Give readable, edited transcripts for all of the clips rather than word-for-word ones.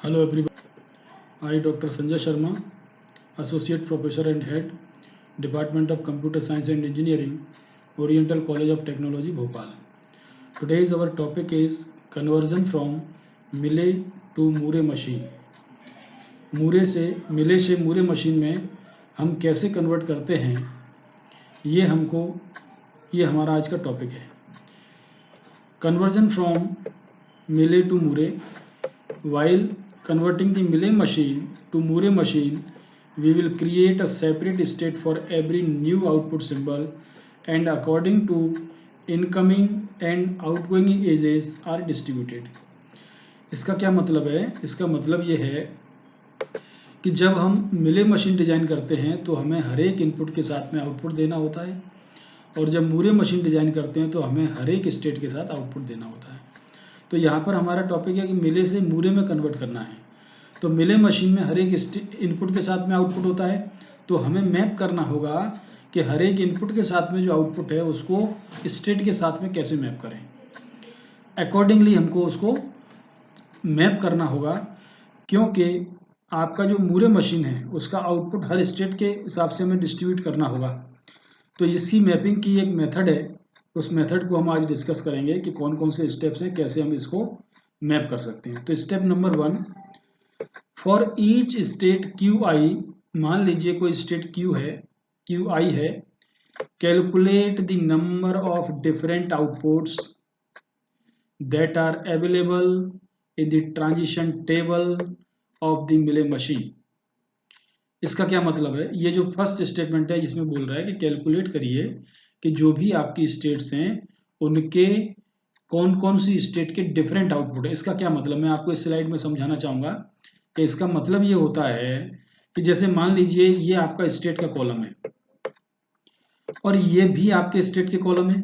Hello everyone. I, Dr. Sanjay Sharma, Associate Professor and Head, Department of Computer Science and Engineering, Oriental College of Technology, Bhopal. Today's our topic is conversion from मिले to Moore machine. मिले से Moore machine में हम कैसे convert करते हैं, ये हमारा आज का टॉपिक है. Conversion from मिले to Moore. While converting the Mealy machine to Moore machine, we will create a separate state for every new output symbol, and according to incoming and outgoing edges are distributed. इसका क्या मतलब है? इसका मतलब ये है कि जब हम मिले मशीन डिज़ाइन करते हैं तो हमें हर एक इनपुट के साथ में आउटपुट देना होता है, और जब मूरे मशीन डिज़ाइन करते हैं तो हमें हर एक स्टेट के साथ आउटपुट देना होता है. तो यहाँ पर हमारा टॉपिक है कि मिले से मूरे में कन्वर्ट करना है. तो मिले मशीन में हर एक इनपुट के साथ में आउटपुट होता है, तो हमें मैप करना होगा कि हर एक इनपुट के साथ में जो आउटपुट है उसको स्टेट के साथ में कैसे मैप करें. अकॉर्डिंगली हमको उसको मैप करना होगा, क्योंकि आपका जो मूरे मशीन है उसका आउटपुट हर स्टेट के हिसाब से हमें डिस्ट्रीब्यूट करना होगा. तो इसकी मैपिंग की एक मेथड है, उस मेथड को हम आज डिस्कस करेंगे कि कौन कौन से स्टेप्स हैं, कैसे हम इसको मैप कर सकते हैं. तो step number 1, for each state Q I, मान लीजिए कोई स्टेट क्यू आई है, calculate the number of different outputs that are available in the transition table of the Mealy machine. इसका क्या मतलब है? ये जो फर्स्ट स्टेटमेंट है इसमें बोल रहा है कि कैलकुलेट करिए कि जो भी आपकी स्टेट्स हैं उनके कौन कौन सी स्टेट के डिफरेंट आउटपुट है. इसका क्या मतलब मैं आपको इस स्लाइड में समझाना चाहूँगा कि इसका मतलब ये होता है कि जैसे मान लीजिए ये आपका स्टेट का कॉलम है और ये भी आपके स्टेट के कॉलम है,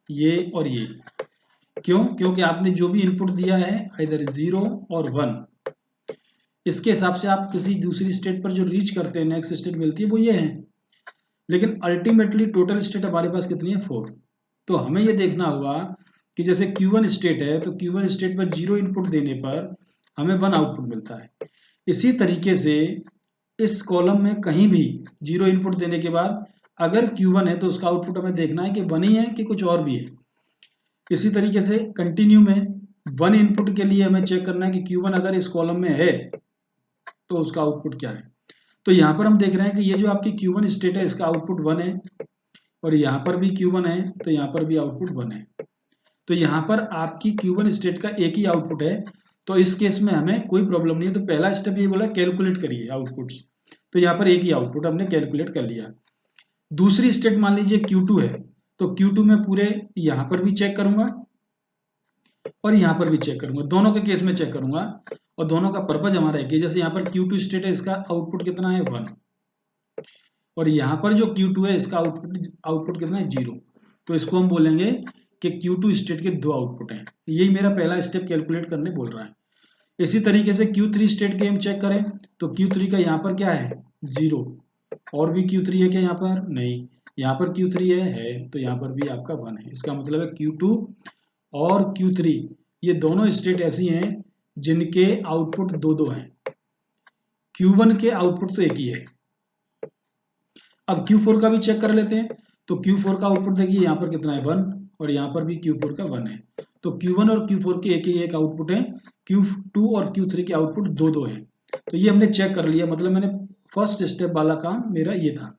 ये और ये. क्योंकि आपने जो भी इनपुट दिया है इधर 0 और 1, इसके हिसाब से आप किसी दूसरी स्टेट पर जो रीच करते हैं, नेक्स्ट स्टेट मिलती है, वो ये है. लेकिन अल्टीमेटली टोटल स्टेट हमारे पास कितनी है? 4. तो हमें ये देखना होगा कि जैसे Q1 स्टेट है तो Q1 स्टेट पर 0 इनपुट देने पर हमें 1 आउटपुट मिलता है. इसी तरीके से इस कॉलम में कहीं भी 0 इनपुट देने के बाद अगर Q1 है तो उसका आउटपुट हमें देखना है कि 1 ही है कि कुछ और भी है. इसी तरीके से कंटिन्यू में 1 इनपुट के लिए हमें चेक करना है कि Q1 अगर इस कॉलम में है तो उसका आउटपुट क्या है. तो यहाँ पर हम देख रहे हैं कि ये जो आपकी Q1 स्टेट है इसका आउटपुट 1 है, और यहाँ पर भी Q1 है तो यहाँ पर भी आउटपुट 1 है. तो यहाँ पर आपकी Q1 स्टेट का एक ही आउटपुट है, तो इस केस में हमें कोई प्रॉब्लम नहीं है. तो पहला स्टेप ये बोला कैलकुलेट करिए आउटपुट्स, तो यहाँ पर एक ही आउटपुट हमने कैलकुलेट कर लिया. दूसरी स्टेट मान लीजिए Q2 है, तो Q2 में पूरे यहाँ पर भी चेक करूंगा और यहाँ पर भी चेक करूंगा, दोनों के केस में चेक करूंगा, और दोनों का पर्पज हमारा है कि जैसे यहाँ पर Q2 स्टेट है इसका आउटपुट कितना है? 1, और यहाँ पर जो Q2 है इसका आउटपुट कितना है? 0. तो इसको हम बोलेंगे कि Q2 स्टेट के 2 आउटपुट हैं. यही मेरा पहला स्टेप कैलकुलेट करने बोल रहा है. इसी तरीके से Q3 स्टेट के हम चेक करें तो Q3 का यहाँ पर क्या है? 0. और भी Q3 है क्या यहाँ पर? नहीं. यहाँ पर Q3 है तो यहाँ पर भी आपका 1 है. इसका मतलब है Q2 और Q3 ये दोनों स्टेट ऐसी हैं जिनके आउटपुट 2-2 हैं. Q1 के आउटपुट तो एक ही है. अब Q4 का भी चेक कर लेते हैं. तो Q4 का आउटपुट देखिए यहाँ पर कितना है? 1, और यहाँ पर भी Q4 का 1 है. तो Q1 और Q4 के एक ही एक आउटपुट है. Q2 और Q3 के आउटपुट 2-2 हैं. तो ये हमने चेक कर लिया, मतलब मैंने फर्स्ट स्टेप वाला काम मेरा ये था.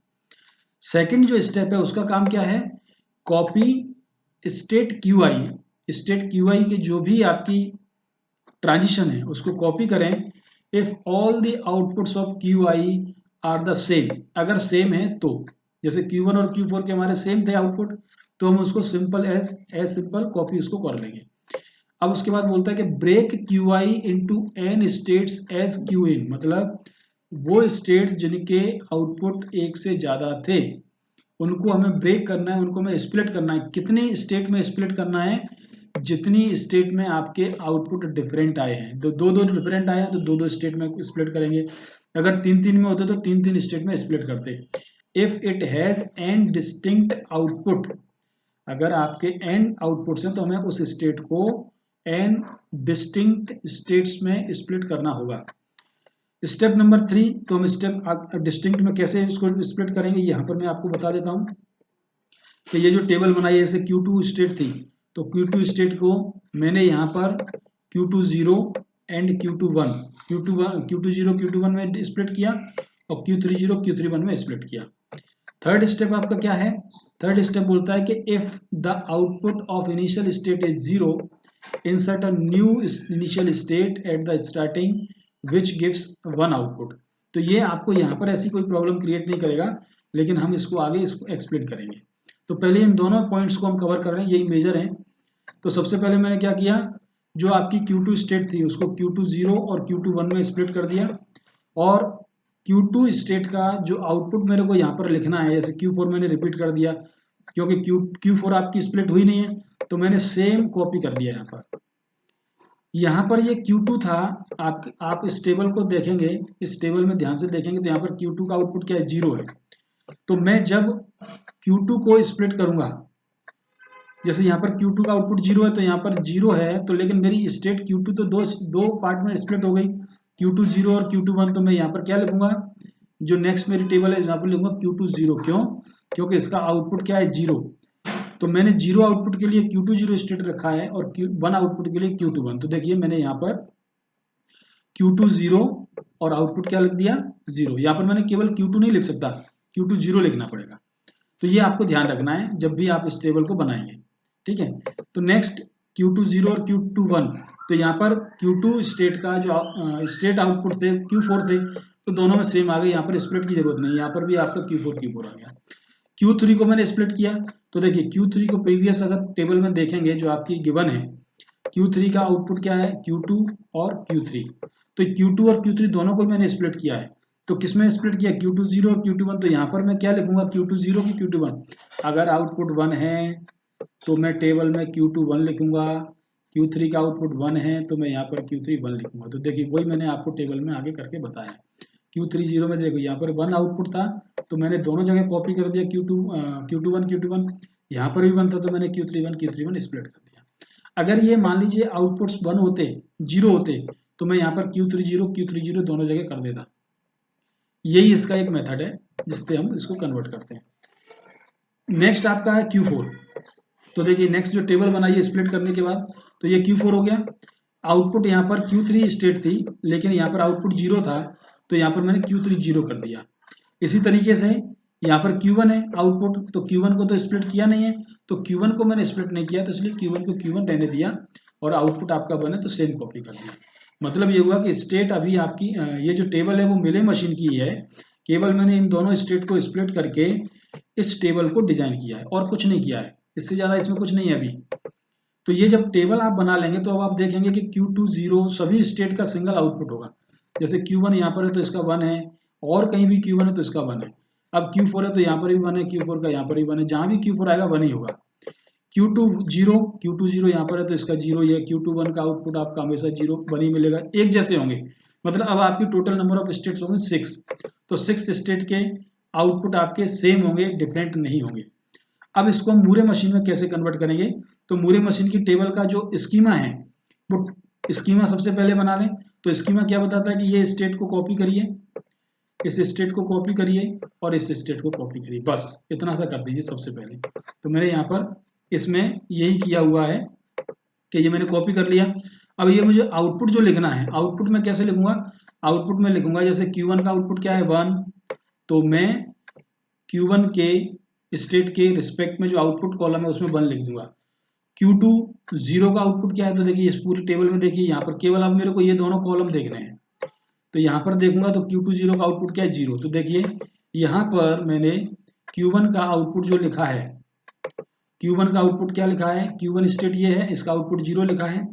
सेकंड जो स्टेप है उसका काम क्या है? कॉपी स्टेट QI के जो भी आपकी ट्रांजिशन है उसको कॉपी करें. If all the outputs of QI are the same, अगर सेम है तो, जैसे Q1 और Q4 के हमारे सेम थे आउटपुट, तो हम उसको सिंपल एज सिंपल कॉपी उसको कर लेंगे. अब उसके बाद बोलता है कि break QI into n states as Qin, मतलब वो स्टेट्स जिनके आउटपुट एक से ज्यादा थे उनको हमें ब्रेक करना है, उनको हमें स्प्लिट करना है. कितनी स्टेट में स्प्लिट करना है? जितनी स्टेट में आपके आउटपुट डिफरेंट आए हैं. दो दो डिफरेंट आए हैं तो 2-2 स्टेट में स्प्लिट करेंगे. अगर 3-3 में होते तो 3-3 स्टेट में स्प्लिट करते. If it has an distinct output, अगर आपके एन आउटपुट्स हैं तो हमें उस स्टेट को एन डिस्टिंक्ट स्टेट्स में स्प्लिट करना होगा। स्टेप नंबर 3, तो हम स्टेप डिस्टिंक्ट में कैसे इसको स्प्लिट करेंगे, यहाँ पर मैं आपको बता देता हूँ कि ये जो टेबल बनाई है, जैसे Q2 स्टेट थी, तो Q2 स्टेट को मैंने यहाँ पर Q2 0 and Q2 1 Q2 0 Q2 1 में स्प्लिट किया और Q3 0 Q3 1 में स्प्लिट किया। थर्ड स्टेप आपका क्या है? थर्ड स्टेप बोलता है कि if the output of initial state is 0, insert a new initial state at the starting which gives 1 output. तो ये आपको यहाँ पर ऐसी कोई प्रॉब्लम क्रिएट नहीं करेगा, लेकिन हम इसको आगे इसको एक्सप्लेन करेंगे। तो पहले इन दोनों पॉइंट्स को हम कवर कर रहे हैं, यही मेजर हैं। तो सबसे पहले मैंने क्या किया, जो आपकी Q2 स्टेट थी उसको Q2 0 और Q2 1 में स्प्लिट कर दिया, और Q2 स्टेट का जो आउटपुट मेरे को यहाँ पर लिखना है, जैसे Q4 मैंने रिपीट कर दिया, क्योंकि Q4 आपकी स्प्लिट हुई नहीं है, तो मैंने सेम कॉपी कर दिया यहाँ पर। यहाँ पर ये Q2 था, आप इस टेबल को देखेंगे, इस टेबल में ध्यान से देखेंगे तो यहाँ पर Q2 का आउटपुट क्या है, 0 है। तो मैं जब Q2 को स्प्लिट करूंगा, जैसे यहाँ पर Q2 का आउटपुट 0 है, तो यहाँ पर 0 है, तो लेकिन मेरी स्टेट Q2 तो दो पार्ट में स्प्लिट हो गई, Q2 0 और Q2 1। तो मैं यहाँ पर क्या लिखूंगा, जो नेक्स्ट मेरी टेबल है यहाँ पर लिखूंगा Q2 0। क्यों? क्योंकि इसका आउटपुट क्या है, 0। तो मैंने 0 आउटपुट के लिए Q2 0 स्टेट रखा है और 1 आउटपुट के लिए Q2 1। तो देखिए मैंने यहाँ पर Q2 0 और आउटपुट क्या लिख दिया, 0। यहाँ पर मैंने केवल Q2 नहीं लिख सकता, Q2 0 लिखना पड़ेगा। तो ये आपको ध्यान रखना है जब भी आप इस टेबल को बनाएंगे, ठीक है। तो नेक्स्ट Q2 0 और Q2 1, तो यहाँ पर Q2 स्टेट का जो स्टेट आउटपुट थे Q4 थे, तो दोनों में सेम आ गए, यहाँ पर स्प्लिट की जरूरत नहीं, यहाँ पर भी आपका Q4 आ गया। Q3 को मैंने स्प्लिट किया, तो देखिए Q3 को प्रीवियस अगर टेबल में देखेंगे जो आपकी गिवन है, Q3 का आउटपुट क्या है, Q2 और Q3। तो Q2 और Q3 दोनों को मैंने स्प्लिट किया है, तो किस में स्प्लिट किया, Q2 0 और Q2 1। तो यहाँ पर मैं क्या लिखूंगा, Q2 0 की Q2 1। अगर आउटपुट 1 है तो मैं टेबल में Q2 1 लिखूंगा, Q3 का आउटपुट 1 है तो मैं यहाँ पर Q3 1 लिखूंगा। तो देखिए वही मैंने आपको टेबल में आगे करके बताया। Q3 0 में देखो यहाँ पर 1 आउटपुट था, तो मैंने दोनों जगह कॉपी कर दिया, Q2 1 यहाँ पर भी 1 था, तो मैंने Q3 1 स्प्लिट कर दिया। अगर ये मान लीजिए आउटपुट्स 1 होते, 0 होते, तो मैं यहाँ पर Q3 0 दोनों जगह कर देता। यही इसका एक मेथड है जिससे हम इसको कन्वर्ट करते हैं। नेक्स्ट आपका है Q4। तो देखिए नेक्स्ट जो टेबल बनाई है स्प्लिट करने के बाद, तो ये Q4 हो गया। आउटपुट यहाँ पर Q3 स्टेट थी, लेकिन यहाँ पर आउटपुट 0 था, तो यहाँ पर मैंने Q3 0 कर दिया। इसी तरीके से यहाँ पर Q1 है आउटपुट, तो Q1 को तो स्प्लिट किया नहीं है, तो Q1 को मैंने स्प्लिट नहीं किया, तो इसलिए Q1 को Q1 रहने दिया, और आउटपुट आपका बने तो सेम कॉपी कर दिया। मतलब ये हुआ कि स्टेट अभी आपकी ये जो टेबल है वो मिले मशीन की है, केवल मैंने इन दोनों स्टेट को स्प्लिट करके इस टेबल को डिजाइन किया है और कुछ नहीं किया है, इससे ज़्यादा इसमें कुछ नहीं है अभी। तो ये जब टेबल आप बना लेंगे तो अब आप देखेंगे कि Q2 0 सभी स्टेट का सिंगल आउटपुट होगा। जैसे Q1 यहाँ पर है तो इसका 1 है, और कहीं भी Q1 है तो इसका 1 है। अब Q4 है तो यहाँ पर भी 1 है, Q4 का यहाँ पर भी 1 है, जहाँ भी Q4 आएगा 1 ही होगा। Q2 0 यहाँ पर है तो इसका 0 ही है, Q2 1 का आउटपुट आपका हमेशा 0 1 ही मिलेगा, एक जैसे होंगे। मतलब अब आपकी टोटल नंबर ऑफ स्टेट्स होंगे 6, तो 6 स्टेट के आउटपुट आपके सेम होंगे, डिफरेंट नहीं होंगे। अब इसको हम मूरे मशीन में कैसे कन्वर्ट करेंगे, तो मूरे मशीन की टेबल का जो स्कीमा है वो स्कीमा सबसे पहले बना लें। तो स्कीमा क्या बताता है कि ये स्टेट को कॉपी करिए, इस स्टेट को कॉपी करिए और इस स्टेट को कॉपी करिए, बस इतना सा कर दीजिए सबसे पहले। तो मैंने यहाँ पर इसमें यही किया हुआ है कि ये मैंने कॉपी कर लिया। अब ये मुझे आउटपुट जो लिखना है, आउटपुट में कैसे लिखूंगा, आउटपुट में लिखूंगा जैसे Q1 का आउटपुट क्या है 1, तो मैं Q1 के स्टेट के रिस्पेक्ट में जो आउटपुट कॉलम है उसमें 1 लिख दूंगा। Q2 0 का आउटपुट क्या है, तो देखिए इस पूरी टेबल में देखिए यहाँ पर केवल अब मेरे को ये दोनों कॉलम देखने हैं, तो यहाँ पर देखूंगा तो Q2 0 का आउटपुट क्या है 0। तो देखिए यहाँ पर मैंने Q1 का आउटपुट जो लिखा है, Q1 का आउटपुट क्या लिखा है, Q1 स्टेट ये है, इसका आउटपुट 0 लिखा है।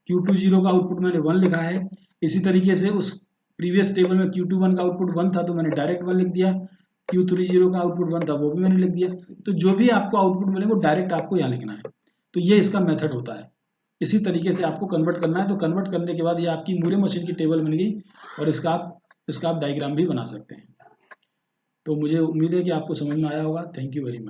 Q2 0 का आउटपुट मैंने 1 लिखा है। इसी तरीके से उस प्रीवियस टेबल में Q2 1 का आउटपुट 1 था तो मैंने डायरेक्ट 1 लिख दिया, Q3 0 का आउटपुट 1 था वो भी मैंने लिख दिया। तो जो भी आपको आउटपुट मिले वो डायरेक्ट आपको यहाँ लिखना है। तो ये इसका मेथड होता है, इसी तरीके से आपको कन्वर्ट करना है। तो कन्वर्ट करने के बाद ये आपकी मूरे मशीन की टेबल बन गई, और इसका आप डायग्राम भी बना सकते हैं। तो मुझे उम्मीद है कि आपको समझ में आया होगा। Thank you very much.